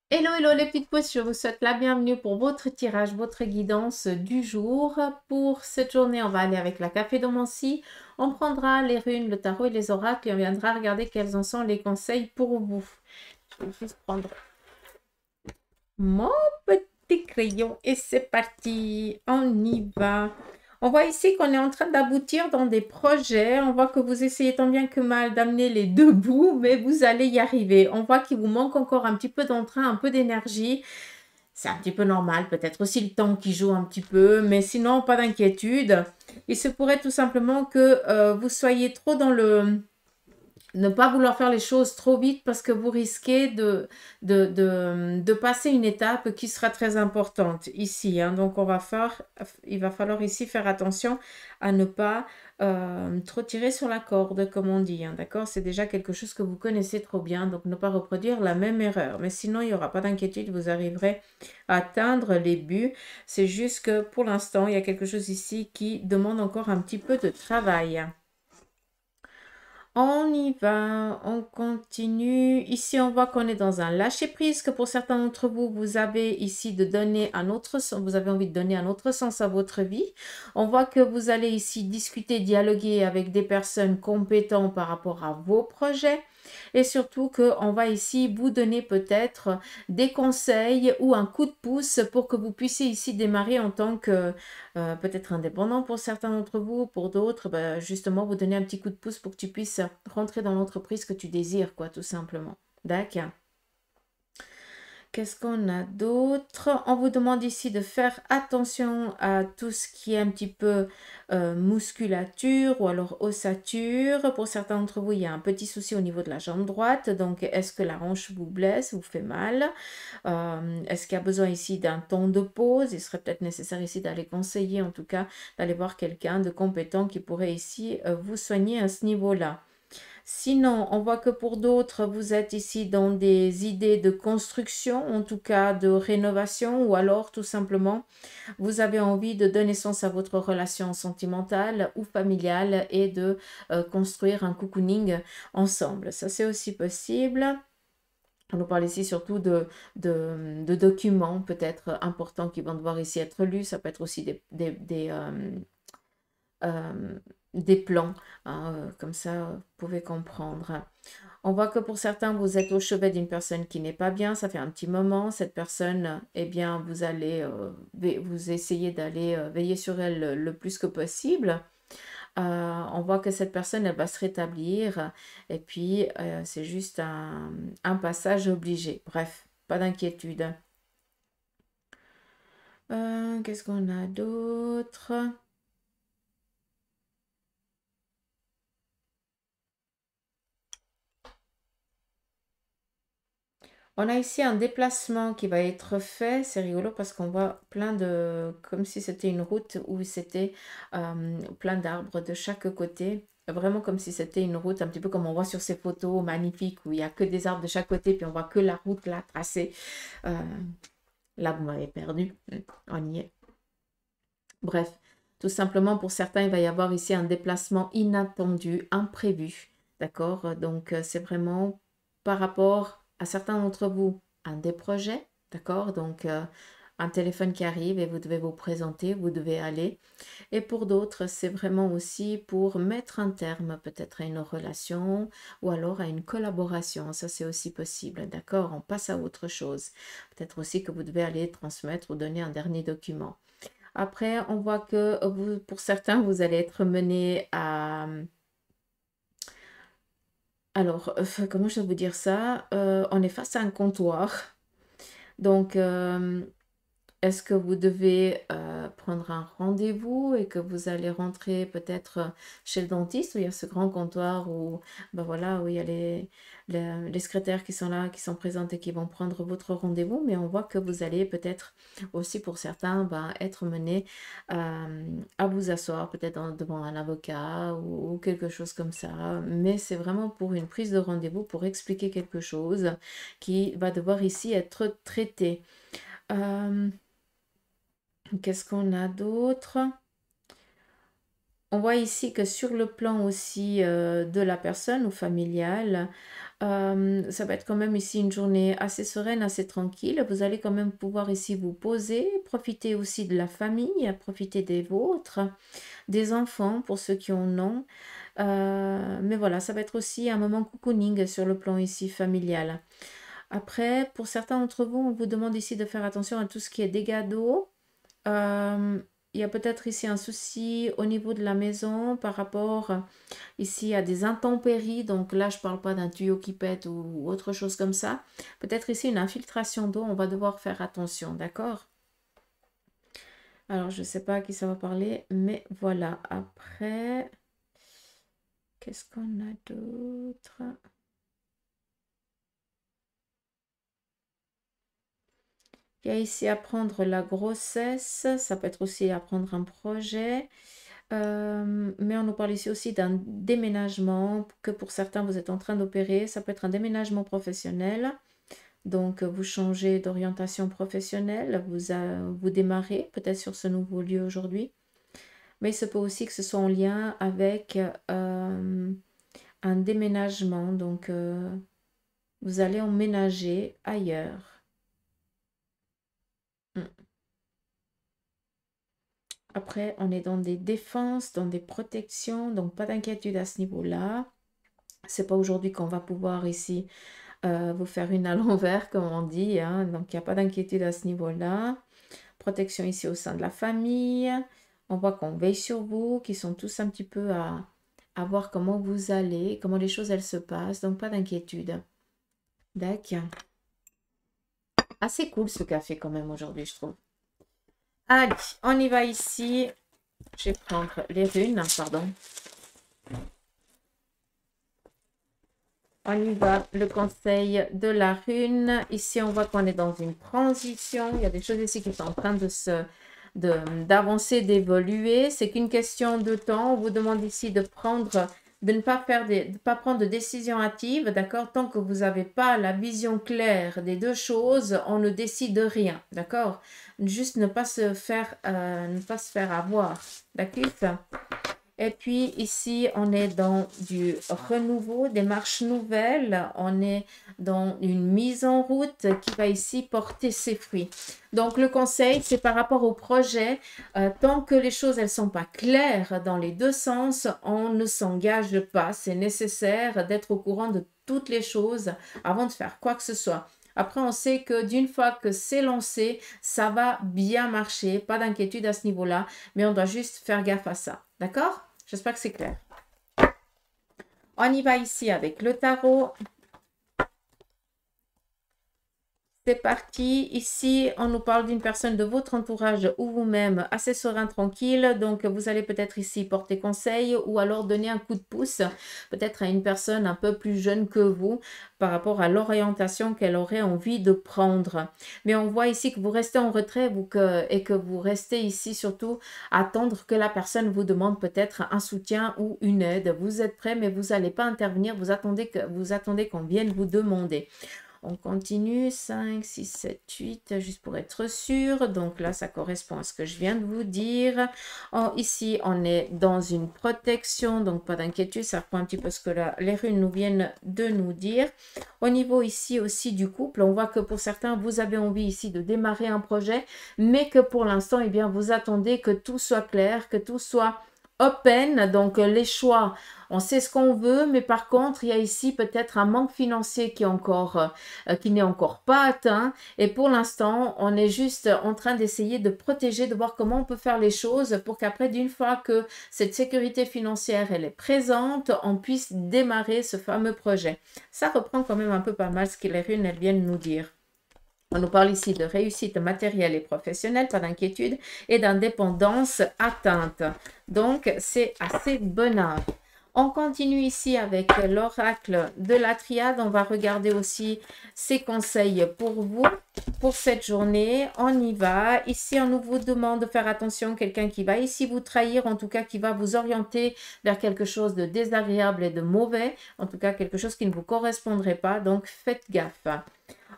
Hello, hello les petites pousses, je vous souhaite la bienvenue pour votre tirage, votre guidance du jour. Pour cette journée, on va aller avec la caphédomancie. On prendra les runes, le tarot et les oracles et on viendra regarder quels en sont les conseils pour vous. Je vais juste prendre mon petit crayon et c'est parti, on y va. On voit ici qu'on est en train d'aboutir dans des projets. On voit que vous essayez tant bien que mal d'amener les deux bouts, mais vous allez y arriver. On voit qu'il vous manque encore un petit peu d'entrain, un peu d'énergie. C'est un petit peu normal, peut-être aussi le temps qui joue un petit peu, mais sinon, pas d'inquiétude. Il se pourrait tout simplement que vous soyez trop dans le ne pas vouloir faire les choses trop vite parce que vous risquez de passer une étape qui sera très importante ici, hein. Donc, il va falloir ici faire attention à ne pas trop tirer sur la corde, comme on dit, hein, d'accord? C'est déjà quelque chose que vous connaissez trop bien, donc ne pas reproduire la même erreur. Mais sinon, il n'y aura pas d'inquiétude, vous arriverez à atteindre les buts. C'est juste que pour l'instant, il y a quelque chose ici qui demande encore un petit peu de travail. On y va, on continue. Ici, on voit qu'on est dans un lâcher-prise, que pour certains d'entre vous, vous avez ici de donner un autre sens, vous avez envie de donner un autre sens à votre vie. On voit que vous allez ici discuter, dialoguer avec des personnes compétentes par rapport à vos projets. Et surtout qu'on va ici vous donner peut-être des conseils ou un coup de pouce pour que vous puissiez ici démarrer en tant que peut-être indépendant pour certains d'entre vous, pour d'autres, bah, justement, vous donner un petit coup de pouce pour que tu puisses rentrer dans l'entreprise que tu désires, quoi, tout simplement. D'accord. Qu'est-ce qu'on a d'autre? On vous demande ici de faire attention à tout ce qui est un petit peu musculature ou alors ossature. Pour certains d'entre vous, il y a un petit souci au niveau de la jambe droite. Donc, est-ce que la hanche vous blesse, vous fait mal? Est-ce qu'il y a besoin ici d'un temps de pause? Il serait peut-être nécessaire ici d'aller conseiller, en tout cas, d'aller voir quelqu'un de compétent qui pourrait ici vous soigner à ce niveau-là. Sinon, on voit que pour d'autres, vous êtes ici dans des idées de construction, en tout cas de rénovation, ou alors tout simplement, vous avez envie de donner sens à votre relation sentimentale ou familiale et de construire un cocooning ensemble. Ça, c'est aussi possible. On nous parle ici surtout de documents peut-être importants qui vont devoir ici être lus. Ça peut être aussi euh, des plans, hein, comme ça, vous pouvez comprendre. On voit que pour certains, vous êtes au chevet d'une personne qui n'est pas bien, ça fait un petit moment. Cette personne, eh bien, vous allez vous essayer d'aller veiller sur elle le plus que possible. On voit que cette personne, elle va se rétablir et puis c'est juste un passage obligé. Bref, pas d'inquiétude. Qu'est-ce qu'on a d'autre? On a ici un déplacement qui va être fait. C'est rigolo parce qu'on voit plein de... comme si c'était une route où c'était plein d'arbres de chaque côté. Vraiment comme si c'était une route, un petit peu comme on voit sur ces photos magnifiques où il n'y a que des arbres de chaque côté, puis on voit que la route là tracée. Euh, Là, vous m'avez perdu. On y est. Bref, tout simplement pour certains, il va y avoir ici un déplacement inattendu, imprévu. D'accord? Donc, c'est vraiment par rapport à certains d'entre vous, un des projets. D'accord? Donc, un téléphone qui arrive et vous devez vous présenter, vous devez aller. Et pour d'autres, c'est vraiment aussi pour mettre un terme peut-être à une relation ou alors à une collaboration. Ça, c'est aussi possible. D'accord? On passe à autre chose. Peut-être aussi que vous devez aller transmettre ou donner un dernier document. Après, on voit que vous, pour certains, vous allez être mené à... Alors, comment je vais vous dire ça? On est face à un comptoir. Donc, est-ce que vous devez prendre un rendez-vous et que vous allez rentrer peut-être chez le dentiste où il y a ce grand comptoir où, ben voilà, où il y a les secrétaires qui sont là, qui sont présentes et qui vont prendre votre rendez-vous, mais on voit que vous allez peut-être aussi pour certains ben, être mené à vous asseoir peut-être devant un avocat ou quelque chose comme ça, mais c'est vraiment pour une prise de rendez-vous pour expliquer quelque chose qui va devoir ici être traité. Euh, Qu'est-ce qu'on a d'autre? On voit ici que sur le plan aussi de la personne ou familiale, Ça va être quand même ici une journée assez sereine, assez tranquille. Vous allez quand même pouvoir ici vous poser, profiter aussi de la famille, profiter des vôtres, des enfants pour ceux qui en ont. Mais voilà, ça va être aussi un moment cocooning sur le plan ici familial. Après, pour certains d'entre vous, on vous demande ici de faire attention à tout ce qui est dégâts d'eau. Il y a peut-être ici un souci au niveau de la maison par rapport ici à des intempéries. Donc là, je ne parle pas d'un tuyau qui pète ou autre chose comme ça. Peut-être ici une infiltration d'eau, on va devoir faire attention, d'accord? Alors, je ne sais pas à qui ça va parler, mais voilà. Après, qu'est-ce qu'on a d'autre? Il y a ici apprendre la grossesse, ça peut être aussi apprendre un projet. Mais on nous parle ici aussi d'un déménagement que pour certains vous êtes en train d'opérer. Ça peut être un déménagement professionnel. Donc vous changez d'orientation professionnelle, vous démarrez peut-être sur ce nouveau lieu aujourd'hui. Mais il se peut aussi que ce soit en lien avec un déménagement. Donc vous allez emménager ailleurs. Mm. Après, on est dans des défenses, dans des protections, donc pas d'inquiétude à ce niveau-là. C'est pas aujourd'hui qu'on va pouvoir ici vous faire une à l'envers, comme on dit, hein. Donc il n'y a pas d'inquiétude à ce niveau-là. Protection ici au sein de la famille. On voit qu'on veille sur vous, qui sont tous un petit peu à voir comment vous allez, comment les choses elles se passent. Donc pas d'inquiétude. D'accord. Assez cool ce café quand même aujourd'hui, je trouve. Allez, on y va ici. Je vais prendre les runes, pardon. On y va, le conseil de la rune. Ici, on voit qu'on est dans une transition. Il y a des choses ici qui sont en train d'avancer, d'évoluer. C'est qu'une question de temps. On vous demande ici de ne pas prendre de décision hâtive, d'accord? Tant que vous n'avez pas la vision claire des deux choses, on ne décide rien, d'accord? Juste ne pas se faire avoir, d'accord? Et puis ici, on est dans du renouveau, des marches nouvelles. On est dans une mise en route qui va ici porter ses fruits. Donc, le conseil, c'est par rapport au projet. Tant que les choses, elles ne sont pas claires dans les deux sens, on ne s'engage pas. C'est nécessaire d'être au courant de toutes les choses avant de faire quoi que ce soit. Après, on sait que d'une fois que c'est lancé, ça va bien marcher. Pas d'inquiétude à ce niveau-là, mais on doit juste faire gaffe à ça. D'accord? J'espère que c'est clair. On y va ici avec le tarot. C'est parti. Ici, on nous parle d'une personne de votre entourage ou vous-même assez serein, tranquille. Donc, vous allez peut-être ici porter conseil ou alors donner un coup de pouce, peut-être à une personne un peu plus jeune que vous par rapport à l'orientation qu'elle aurait envie de prendre. Mais on voit ici que vous restez en retrait et que vous restez ici surtout à attendre que la personne vous demande peut-être un soutien ou une aide. Vous êtes prêt, mais vous n'allez pas intervenir. Vous attendez qu'on vienne vous demander. On continue, 5, 6, 7, 8, juste pour être sûr. Donc là, ça correspond à ce que je viens de vous dire. Ici, on est dans une protection, donc pas d'inquiétude. Ça reprend un petit peu ce que les runes nous viennent de nous dire. Au niveau ici aussi du couple, on voit que pour certains, vous avez envie ici de démarrer un projet, mais que pour l'instant, eh bien, vous attendez que tout soit clair, que tout soit open, donc les choix, on sait ce qu'on veut, mais par contre, il y a ici peut-être un manque financier qui n'est encore pas atteint. Et pour l'instant, on est juste en train d'essayer de protéger, de voir comment on peut faire les choses pour qu'après, d'une fois que cette sécurité financière, elle est présente, on puisse démarrer ce fameux projet. Ça reprend quand même un peu pas mal ce que les runes, elles viennent nous dire. On nous parle ici de réussite matérielle et professionnelle, pas d'inquiétude, et d'indépendance atteinte. Donc, c'est assez bonheur. On continue ici avec l'oracle de la triade. On va regarder aussi ses conseils pour vous. pour cette journée, on y va. Ici, on vous demande de faire attention, quelqu'un qui va ici vous trahir, en tout cas qui va vous orienter vers quelque chose de désagréable et de mauvais, en tout cas quelque chose qui ne vous correspondrait pas, donc faites gaffe.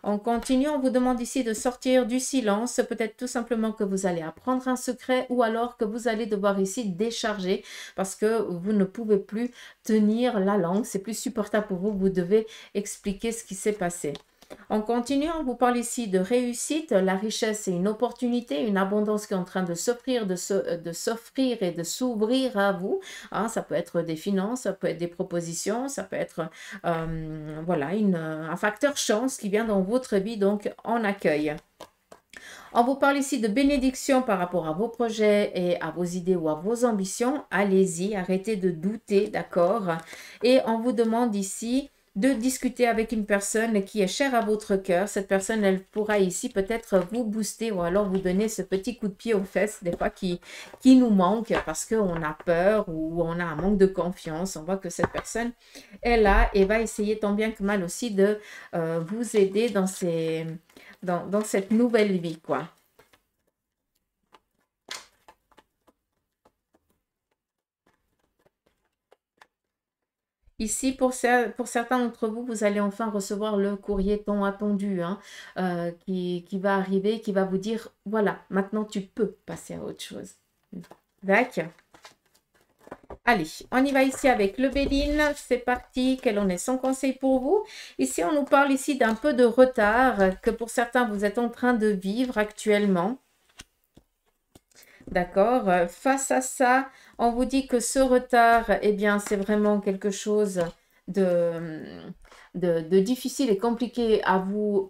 On continue, on vous demande ici de sortir du silence, peut-être tout simplement que vous allez apprendre un secret ou alors que vous allez devoir ici décharger parce que vous ne pouvez plus tenir la langue, c'est plus supportable pour vous, vous devez expliquer ce qui s'est passé. On continue, on vous parle ici de réussite, la richesse c'est une opportunité, une abondance qui est en train de s'offrir, de s'offrir et de s'ouvrir à vous. Hein, ça peut être des finances, ça peut être des propositions, ça peut être voilà, un facteur chance qui vient dans votre vie, donc on accueille. On vous parle ici de bénédiction par rapport à vos projets et à vos idées ou à vos ambitions. Allez-y, arrêtez de douter, d'accord? Et on vous demande ici de discuter avec une personne qui est chère à votre cœur. Cette personne, elle pourra ici peut-être vous booster ou alors vous donner ce petit coup de pied aux fesses, des fois qui nous manque parce qu'on a peur ou on a un manque de confiance. On voit que cette personne est là et va essayer tant bien que mal aussi de vous aider dans cette nouvelle vie, quoi. Ici, pour certains d'entre vous, vous allez enfin recevoir le courrier tant attendu hein, qui va arriver, qui va vous dire, voilà, maintenant tu peux passer à autre chose. D'accord. Allez, on y va ici avec le Béline. C'est parti. Quel en est son conseil pour vous? Ici, on nous parle ici d'un peu de retard que pour certains, vous êtes en train de vivre actuellement. D'accord. Face à ça, on vous dit que ce retard, eh bien, c'est vraiment quelque chose de difficile et compliqué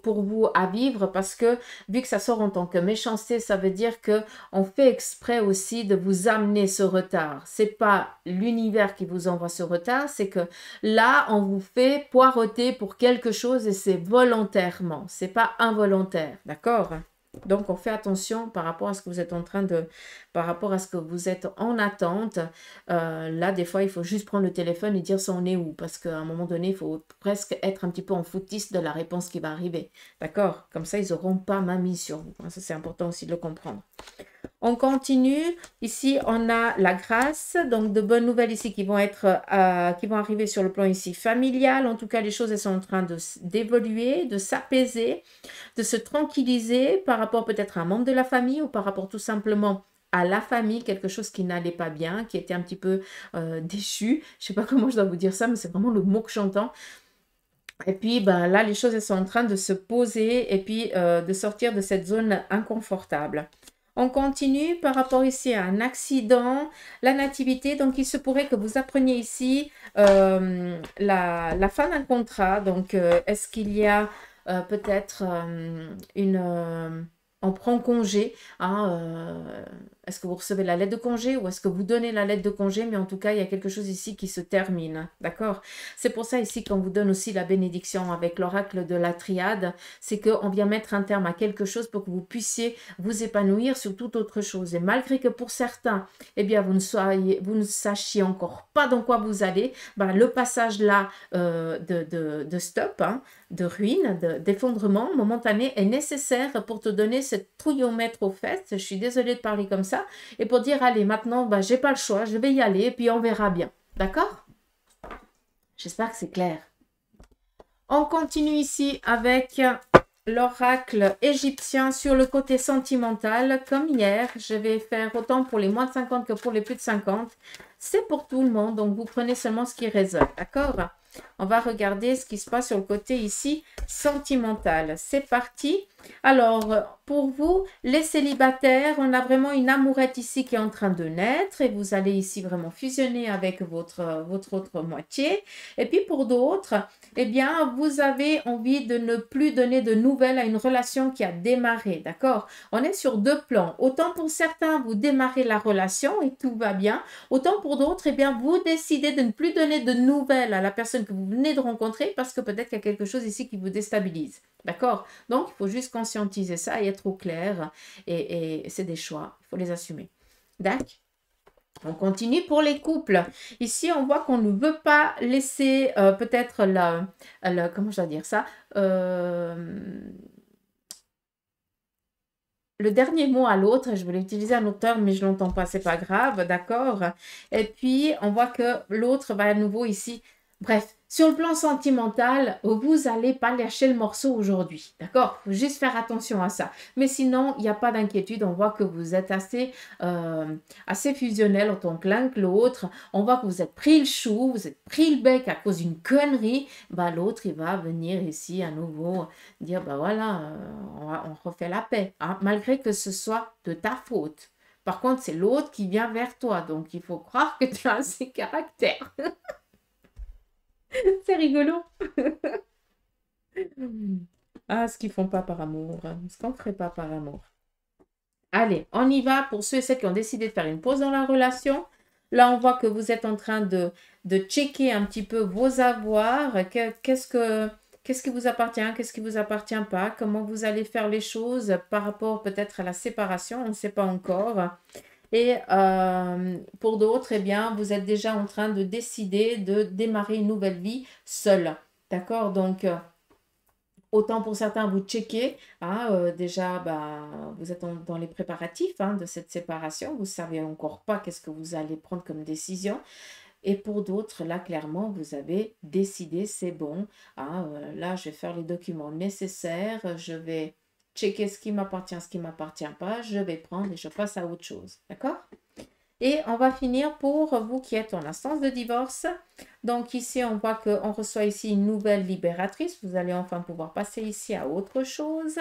pour vous à vivre parce que vu que ça sort en tant que méchanceté, ça veut dire que on fait exprès aussi de vous amener ce retard. C'est pas l'univers qui vous envoie ce retard, c'est que là, on vous fait poireauter pour quelque chose et c'est volontairement, c'est pas involontaire. D'accord? Donc, on fait attention par rapport à ce que vous êtes en train de, par rapport à ce que vous êtes en attente. Là, des fois, il faut juste prendre le téléphone et dire ça on est où. Parce qu'à un moment donné, il faut presque être un petit peu en foutiste de la réponse qui va arriver. D'accord? Comme ça, ils n'auront pas ma mise sur vous. Ça, c'est important aussi de le comprendre. On continue. Ici, on a la grâce. Donc, de bonnes nouvelles ici qui vont arriver sur le plan ici familial. En tout cas, les choses elles sont en train d'évoluer, de s'apaiser, de se tranquilliser par rapport peut-être à un membre de la famille ou par rapport tout simplement à la famille, quelque chose qui n'allait pas bien, qui était un petit peu déchu. Je ne sais pas comment je dois vous dire ça, mais c'est vraiment le mot que j'entends. Et puis, ben, là, les choses elles sont en train de se poser et puis de sortir de cette zone inconfortable. On continue par rapport ici à un accident, la nativité. Donc, il se pourrait que vous appreniez ici la fin d'un contrat. Donc, est-ce qu'il y a peut-être on prend congé. Hein, est-ce que vous recevez la lettre de congé ou est-ce que vous donnez la lettre de congé? Mais en tout cas, il y a quelque chose ici qui se termine. D'accord? C'est pour ça ici qu'on vous donne aussi la bénédiction avec l'oracle de la triade. C'est qu'on vient mettre un terme à quelque chose pour que vous puissiez vous épanouir sur toute autre chose. Et malgré que pour certains, eh bien, vous ne sachiez encore pas dans quoi vous allez, ben, le passage là de stop, hein, de ruine, d'effondrement momentané est nécessaire pour te donner cette trouillomètre aux fesses. Je suis désolée de parler comme ça. Et pour dire, allez, maintenant, bah, j'ai pas le choix, je vais y aller et puis on verra bien. D'accord? J'espère que c'est clair. On continue ici avec l'oracle égyptien sur le côté sentimental. Comme hier, je vais faire autant pour les moins de 50 que pour les plus de 50. C'est pour tout le monde, donc vous prenez seulement ce qui résonne. D'accord? On va regarder ce qui se passe sur le côté ici sentimental. C'est parti. Alors, pour vous, les célibataires, on a vraiment une amourette ici qui est en train de naître et vous allez ici vraiment fusionner avec votre autre moitié. Et puis pour d'autres, eh bien, vous avez envie de ne plus donner de nouvelles à une relation qui a démarré, d'accord? On est sur deux plans. Autant pour certains, vous démarrez la relation et tout va bien. Autant pour d'autres, eh bien, vous décidez de ne plus donner de nouvelles à la personne que vous venez de rencontrer parce que peut-être qu'il y a quelque chose ici qui vous déstabilise. D'accord? Donc, il faut juste conscientiser ça et être au clair. Et c'est des choix. Il faut les assumer. D'accord? On continue pour les couples. Ici, on voit qu'on ne veut pas laisser peut-être comment je dois dire ça? le dernier mot à l'autre. Je voulais utiliser un autre terme, mais je ne l'entends pas, c'est pas grave, d'accord? Et puis, on voit que l'autre va à nouveau ici. Bref, sur le plan sentimental, vous n'allez pas lâcher le morceau aujourd'hui, d'accord? Faut juste faire attention à ça. Mais sinon, il n'y a pas d'inquiétude. On voit que vous êtes assez fusionnel en tant que l'un que l'autre. On voit que vous êtes pris le chou, vous êtes pris le bec à cause d'une connerie. Bah, l'autre, il va venir ici à nouveau dire, bah voilà, on refait la paix, hein, malgré que ce soit de ta faute. Par contre, c'est l'autre qui vient vers toi, donc il faut croire que tu as ces caractères. C'est rigolo. Ah, ce qu'ils font pas par amour, hein, ce qu'on ne ferait pas par amour. Allez, on y va pour ceux et celles qui ont décidé de faire une pause dans la relation. Là, on voit que vous êtes en train de checker un petit peu vos avoirs. Qu'est-ce qui vous appartient, qu'est-ce qui vous appartient pas, comment vous allez faire les choses par rapport peut-être à la séparation, on ne sait pas encore. Et pour d'autres, eh bien, vous êtes déjà en train de décider de démarrer une nouvelle vie seule. D'accord? Donc, autant pour certains, vous checkez, hein, déjà, bah, vous êtes dans les préparatifs, hein, de cette séparation. Vous ne savez encore pas qu'est-ce que vous allez prendre comme décision. Et pour d'autres, là, clairement, vous avez décidé, c'est bon. Hein, là, je vais faire les documents nécessaires. Je vais checker ce qui m'appartient, ce qui ne m'appartient pas. Je vais prendre et je passe à autre chose. D'accord? Et on va finir pour vous qui êtes en instance de divorce. Donc ici, on voit qu'on reçoit ici une nouvelle libératrice. Vous allez enfin pouvoir passer ici à autre chose.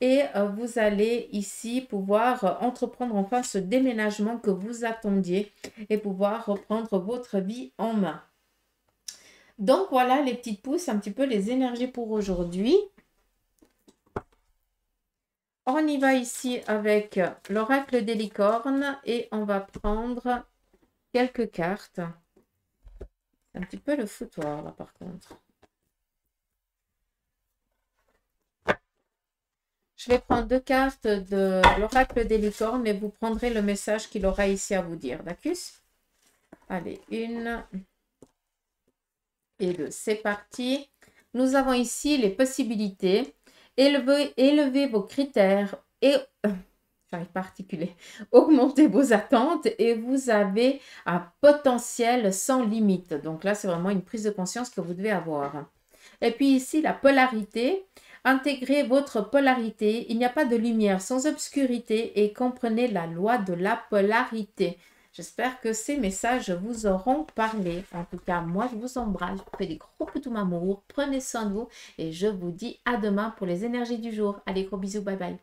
Et vous allez ici pouvoir entreprendre enfin ce déménagement que vous attendiez et pouvoir reprendre votre vie en main. Donc voilà les petites pousses, un petit peu les énergies pour aujourd'hui. On y va ici avec l'oracle des licornes et on va prendre quelques cartes. C'est un petit peu le foutoir là par contre. Je vais prendre 2 cartes de l'oracle des licornes et vous prendrez le message qu'il aura ici à vous dire. D'accord? Allez, 1 et 2. C'est parti. Nous avons ici les possibilités. Élevez vos critères et... j'arrive pas à articuler. Augmentez vos attentes et vous avez un potentiel sans limite. Donc là, c'est vraiment une prise de conscience que vous devez avoir. Et puis ici, la polarité. Intégrez votre polarité. Il n'y a pas de lumière sans obscurité et comprenez la loi de la polarité. J'espère que ces messages vous auront parlé. En tout cas, moi, je vous embrasse. Je vous fais des gros poutous amour. Prenez soin de vous et je vous dis à demain pour les énergies du jour. Allez, gros bisous. Bye bye.